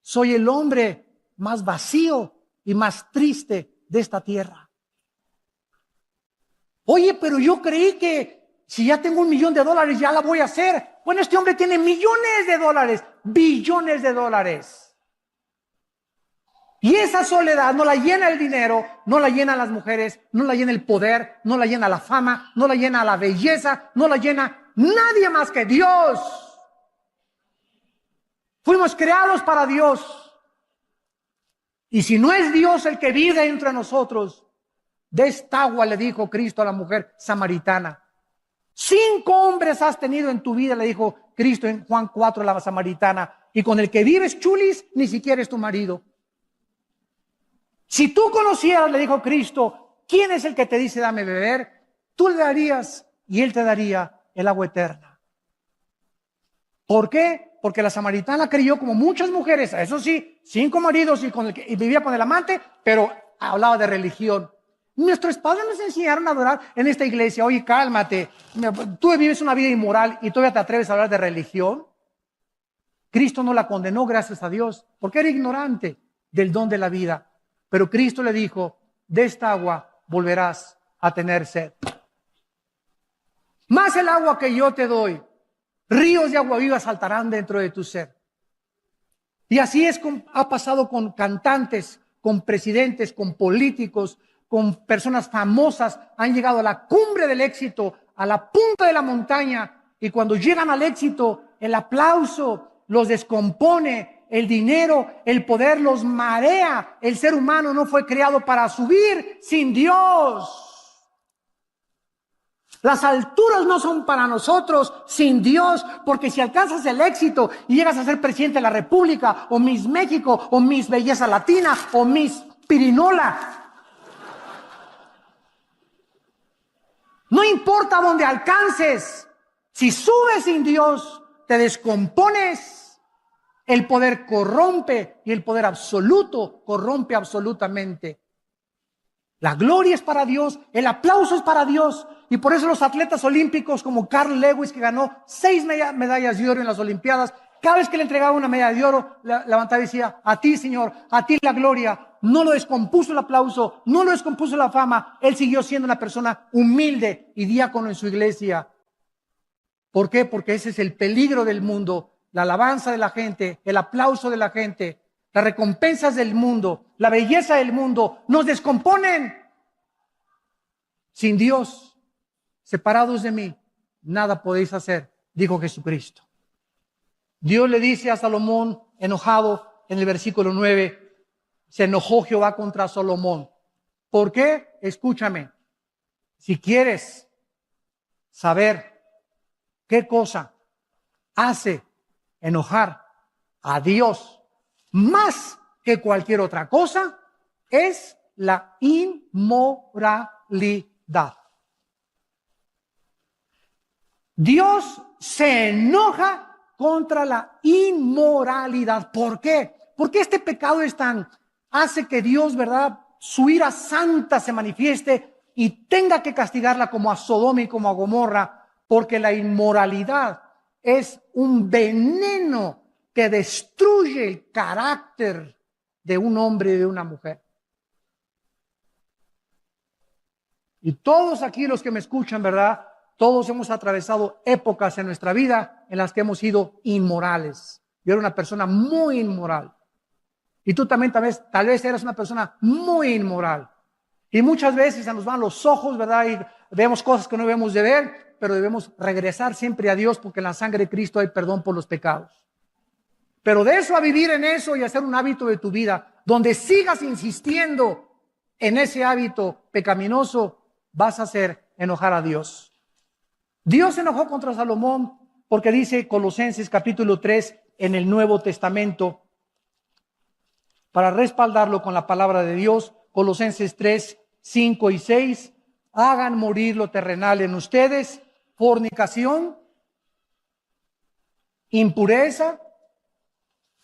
soy el hombre más vacío y más triste de esta tierra. Oye, pero yo creí que si ya tengo $1,000,000 ya la voy a hacer. Bueno, este hombre tiene millones de dólares, billones de dólares. Y esa soledad no la llena el dinero, no la llena las mujeres, no la llena el poder, no la llena la fama, no la llena la belleza, no la llena nadie más que Dios. Fuimos creados para Dios. Y si no es Dios el que vive entre nosotros, de esta agua, le dijo Cristo a la mujer samaritana. 5 hombres has tenido en tu vida, le dijo Cristo en Juan 4 a la samaritana, y con el que vives, chulis, ni siquiera es tu marido. Si tú conocieras, le dijo Cristo, quién es el que te dice dame beber, tú le darías y él te daría el agua eterna. ¿Por qué? Porque la samaritana creyó como muchas mujeres, eso sí, 5 maridos y vivía con el amante, pero hablaba de religión. Nuestros padres nos enseñaron a adorar en esta iglesia. Oye, cálmate, tú vives una vida inmoral y todavía te atreves a hablar de religión. Cristo no la condenó, gracias a Dios, porque era ignorante del don de la vida. Pero Cristo le dijo, de esta agua volverás a tener sed. Más el agua que yo te doy, ríos de agua viva saltarán dentro de tu ser. Y así ha pasado con cantantes, con presidentes, con políticos, con personas famosas. Han llegado a la cumbre del éxito, a la punta de la montaña. Y cuando llegan al éxito, el aplauso los descompone. El dinero, el poder los marea. El ser humano no fue creado para subir sin Dios. Las alturas no son para nosotros sin Dios, porque si alcanzas el éxito y llegas a ser presidente de la República, o Miss México, o Miss Belleza Latina, o Miss Pirinola, no importa dónde alcances, si subes sin Dios, te descompones. El poder corrompe y el poder absoluto corrompe absolutamente. La gloria es para Dios, el aplauso es para Dios. Y por eso los atletas olímpicos como Carl Lewis, que ganó 6 medallas de oro en las Olimpiadas, cada vez que le entregaba una medalla de oro, levantaba y decía, a ti, Señor, a ti la gloria. No lo descompuso el aplauso, no lo descompuso la fama. Él siguió siendo una persona humilde y diácono en su iglesia. ¿Por qué? Porque ese es el peligro del mundo. La alabanza de la gente, el aplauso de la gente, las recompensas del mundo, la belleza del mundo, nos descomponen. Sin Dios, separados de mí, nada podéis hacer, dijo Jesucristo. Dios le dice a Salomón, enojado, en el versículo 9, se enojó Jehová contra Salomón. ¿Por qué? Escúchame, si quieres saber qué cosa hace enojar a Dios más que cualquier otra cosa, es la inmoralidad. Dios se enoja contra la inmoralidad. ¿Por qué? Porque este pecado hace que Dios, ¿verdad?, su ira santa se manifieste y tenga que castigarla como a Sodoma y como a Gomorra, porque la inmoralidad es un veneno que destruye el carácter de un hombre y de una mujer. Y todos aquí los que me escuchan, ¿verdad?, todos hemos atravesado épocas en nuestra vida en las que hemos sido inmorales. Yo era una persona muy inmoral. Y tú también tal vez eras una persona muy inmoral. Y muchas veces se nos van los ojos, ¿verdad?, y vemos cosas que no debemos de ver, pero debemos regresar siempre a Dios, porque en la sangre de Cristo hay perdón por los pecados. Pero de eso a vivir en eso y hacer un hábito de tu vida, donde sigas insistiendo en ese hábito pecaminoso, vas a hacer enojar a Dios. Dios se enojó contra Salomón porque dice Colosenses capítulo 3 en el Nuevo Testamento, para respaldarlo con la palabra de Dios, Colosenses 3, 5 y 6, hagan morir lo terrenal en ustedes: fornicación, impureza,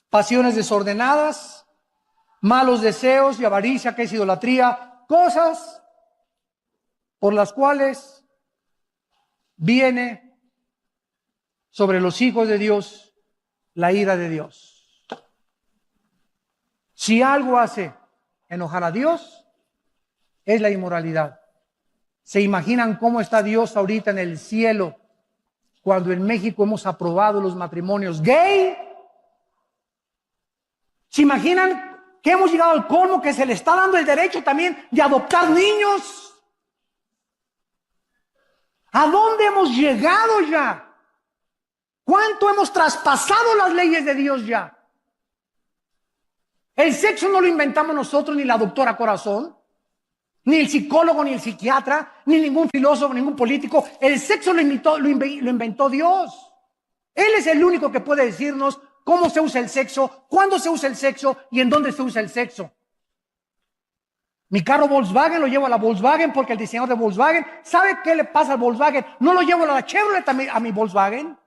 pasiones desordenadas, malos deseos y avaricia, que es idolatría, cosas por las cuales viene sobre los hijos de Dios la ira de Dios. Si algo hace enojar a Dios, es la inmoralidad. ¿Se imaginan cómo está Dios ahorita en el cielo cuando en México hemos aprobado los matrimonios gay? ¿Se imaginan que hemos llegado al colmo que se le está dando el derecho también de adoptar niños? ¿A dónde hemos llegado ya? ¿Cuánto hemos traspasado las leyes de Dios ya? El sexo no lo inventamos nosotros, ni la doctora Corazón, ni el psicólogo, ni el psiquiatra, ni ningún filósofo, ningún político. El sexo lo inventó Dios. Él es el único que puede decirnos cómo se usa el sexo, cuándo se usa el sexo y en dónde se usa el sexo. Mi carro Volkswagen lo llevo a la Volkswagen porque el diseñador de Volkswagen, ¿sabe qué le pasa al Volkswagen? No lo llevo a la Chevrolet a mi Volkswagen.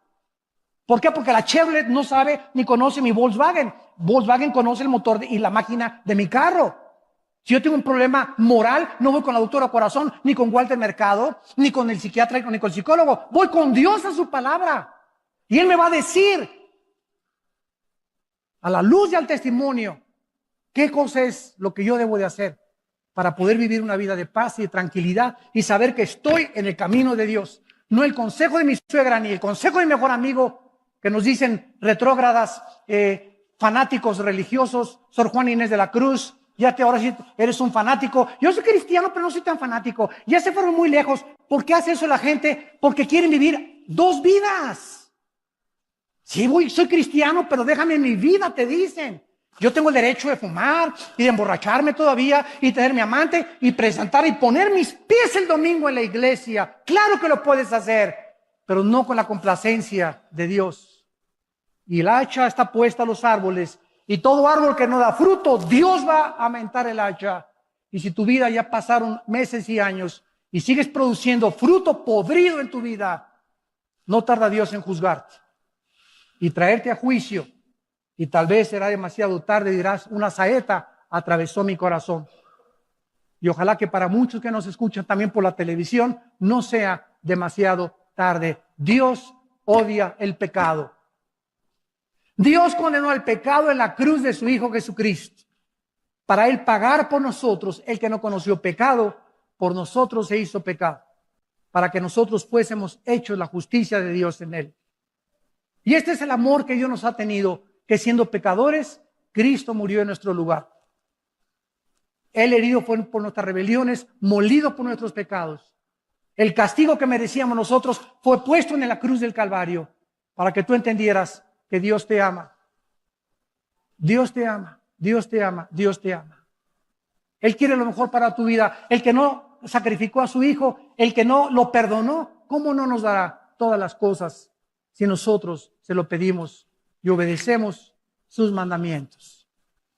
¿Por qué? Porque la Chevrolet no sabe ni conoce mi Volkswagen. Volkswagen conoce el motor y la máquina de mi carro. Si yo tengo un problema moral, no voy con la doctora Corazón, ni con Walter Mercado, ni con el psiquiatra, ni con el psicólogo. Voy con Dios a su palabra. Y Él me va a decir, a la luz y al testimonio, qué cosa es lo que yo debo de hacer para poder vivir una vida de paz y de tranquilidad y saber que estoy en el camino de Dios. No el consejo de mi suegra ni el consejo de mi mejor amigo que nos dicen retrógradas, fanáticos religiosos, Sor Juana Inés de la Cruz. Ahora sí eres un fanático. Yo soy cristiano, pero no soy tan fanático. Ya se fueron muy lejos. ¿Por qué hace eso la gente? Porque quieren vivir dos vidas. Sí, soy cristiano, pero déjame mi vida, te dicen. Yo tengo el derecho de fumar y de emborracharme todavía y tener mi amante y presentar y poner mis pies el domingo en la iglesia. Claro que lo puedes hacer, pero no con la complacencia de Dios. Y el hacha está puesta a los árboles y todo árbol que no da fruto, Dios va a aumentar el hacha. Y si tu vida ya pasaron meses y años y sigues produciendo fruto podrido en tu vida, no tarda Dios en juzgarte y traerte a juicio. Y tal vez será demasiado tarde, dirás, una saeta atravesó mi corazón. Y ojalá que para muchos que nos escuchan también por la televisión, no sea demasiado tarde. Dios odia el pecado. Dios condenó al pecado en la cruz de su Hijo Jesucristo. Para Él pagar por nosotros, el que no conoció pecado, por nosotros se hizo pecado. Para que nosotros fuésemos hechos la justicia de Dios en Él. Y este es el amor que Dios nos ha tenido, que siendo pecadores, Cristo murió en nuestro lugar. Él herido fue por nuestras rebeliones, molido por nuestros pecados. El castigo que merecíamos nosotros fue puesto en la cruz del Calvario para que tú entendieras que Dios te ama. Dios te ama, Dios te ama, Dios te ama. Él quiere lo mejor para tu vida. El que no sacrificó a su Hijo, el que no lo perdonó, ¿cómo no nos dará todas las cosas si nosotros se lo pedimos y obedecemos sus mandamientos?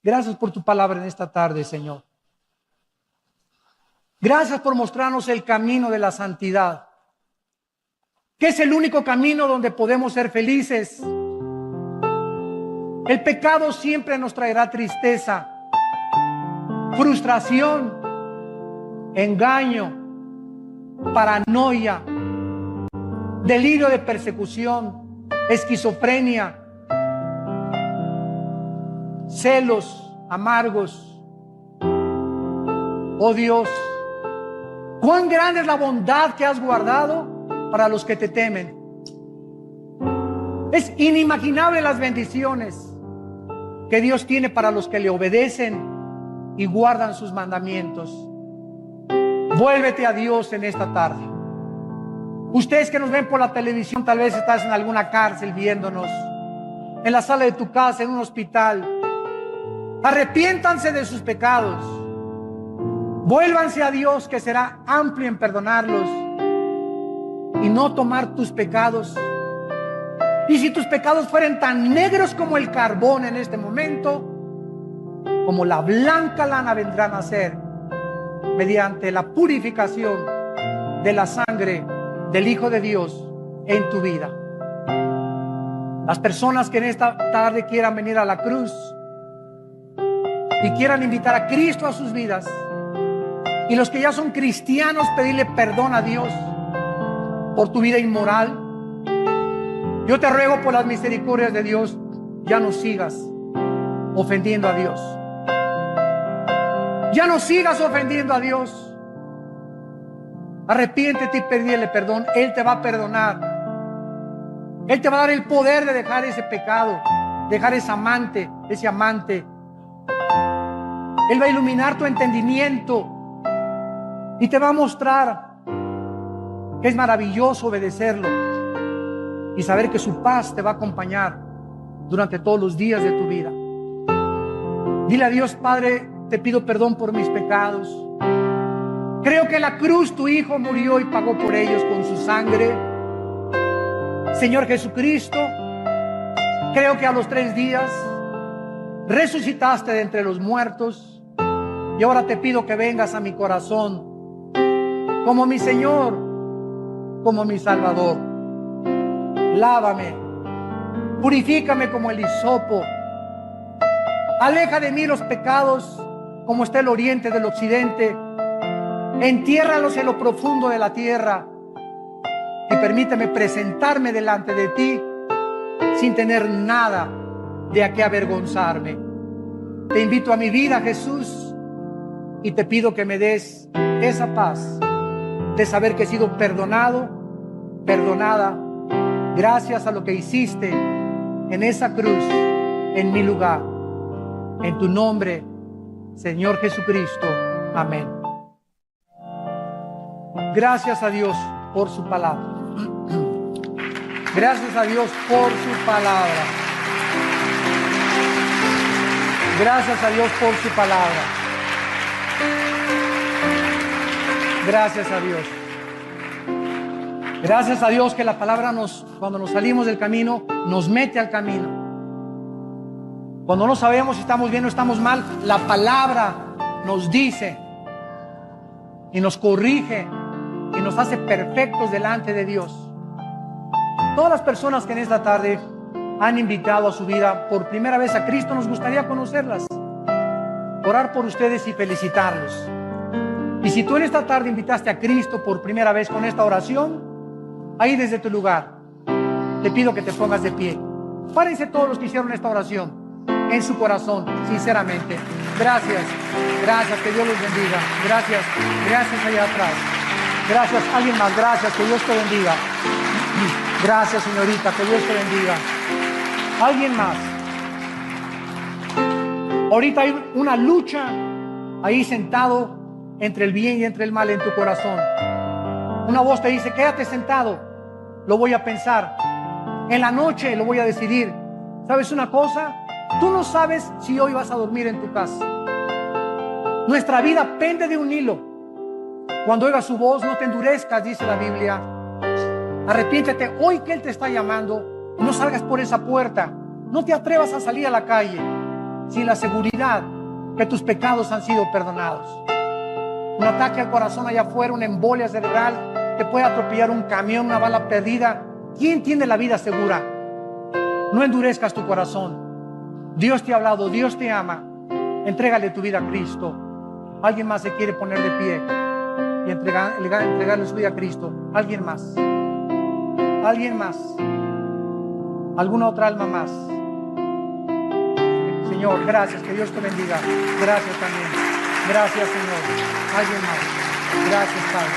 Gracias por tu palabra en esta tarde, Señor. Gracias por mostrarnos el camino de la santidad, que es el único camino donde podemos ser felices. El pecado siempre nos traerá tristeza, frustración, engaño, paranoia, delirio de persecución, esquizofrenia, celos amargos. Oh Dios, cuán grande es la bondad que has guardado para los que te temen. Es inimaginable las bendiciones que Dios tiene para los que le obedecen y guardan sus mandamientos. Vuélvete a Dios en esta tarde. Ustedes que nos ven por la televisión, tal vez estás en alguna cárcel viéndonos, en la sala de tu casa, en un hospital. Arrepiéntanse de sus pecados. Vuélvanse a Dios, que será amplio en perdonarlos y no tomar tus pecados. Y si tus pecados fueren tan negros como el carbón en este momento, como la blanca lana vendrán a ser mediante la purificación de la sangre del Hijo de Dios en tu vida. Las personas que en esta tarde quieran venir a la cruz y quieran invitar a Cristo a sus vidas, y los que ya son cristianos, pedirle perdón a Dios por tu vida inmoral, yo te ruego por las misericordias de Dios, ya no sigas ofendiendo a Dios. Ya no sigas ofendiendo a Dios. Arrepiéntete y pídele perdón. Él te va a perdonar. Él te va a dar el poder de dejar ese pecado, dejar ese amante. Él va a iluminar tu entendimiento y te va a mostrar que es maravilloso obedecerlo y saber que su paz te va a acompañar durante todos los días de tu vida. Dile a Dios: Padre, te pido perdón por mis pecados. Creo que en la cruz tu Hijo murió y pagó por ellos con su sangre. Señor Jesucristo, creo que a los 3 días resucitaste de entre los muertos, y ahora te pido que vengas a mi corazón como mi Señor, como mi Salvador. Lávame, purifícame como el hisopo. Aleja de mí los pecados como está el oriente del occidente. Entiérralos en lo profundo de la tierra y permíteme presentarme delante de ti sin tener nada de a qué avergonzarme. Te invito a mi vida, Jesús, y te pido que me des esa paz de saber que he sido perdonado, perdonada, gracias a lo que hiciste en esa cruz, en mi lugar. En tu nombre, Señor Jesucristo. Amén. Gracias a Dios por su palabra. Gracias a Dios por su palabra. Gracias a Dios por su palabra. Gracias a Dios. Gracias a Dios que la palabra cuando nos salimos del camino, nos mete al camino. Cuando no sabemos si estamos bien o estamos mal, la palabra nos dice y nos corrige y nos hace perfectos delante de Dios. Todas las personas que en esta tarde han invitado a su vida por primera vez a Cristo, nos gustaría conocerlas, orar por ustedes y felicitarlos. Y si tú en esta tarde invitaste a Cristo por primera vez con esta oración, ahí desde tu lugar, te pido que te pongas de pie. Párense todos los que hicieron esta oración en su corazón, sinceramente. Gracias, gracias, que Dios los bendiga. Gracias, gracias allá atrás. Gracias, alguien más, gracias, que Dios te bendiga. Gracias, señorita, que Dios te bendiga. Alguien más. Ahorita hay una lucha ahí sentado entre el bien y entre el mal en tu corazón. Una voz te dice: quédate sentado, lo voy a pensar. En la noche lo voy a decidir. ¿Sabes una cosa? Tú no sabes si hoy vas a dormir en tu casa. Nuestra vida pende de un hilo. Cuando oigas su voz, no te endurezcas, dice la Biblia. Arrepiéntete hoy que Él te está llamando. No salgas por esa puerta. No te atrevas a salir a la calle sin la seguridad que tus pecados han sido perdonados. Un ataque al corazón allá afuera, una embolia cerebral, te puede atropellar un camión, una bala perdida. ¿Quién tiene la vida segura? No endurezcas tu corazón. Dios te ha hablado, Dios te ama. Entrégale tu vida a Cristo. Alguien más se quiere poner de pie y entregarle su vida a Cristo. Alguien más. Alguien más. Alguna otra alma más. Señor, gracias, que Dios te bendiga. Gracias también. Gracias, Señor. Alguien más. Gracias, Padre.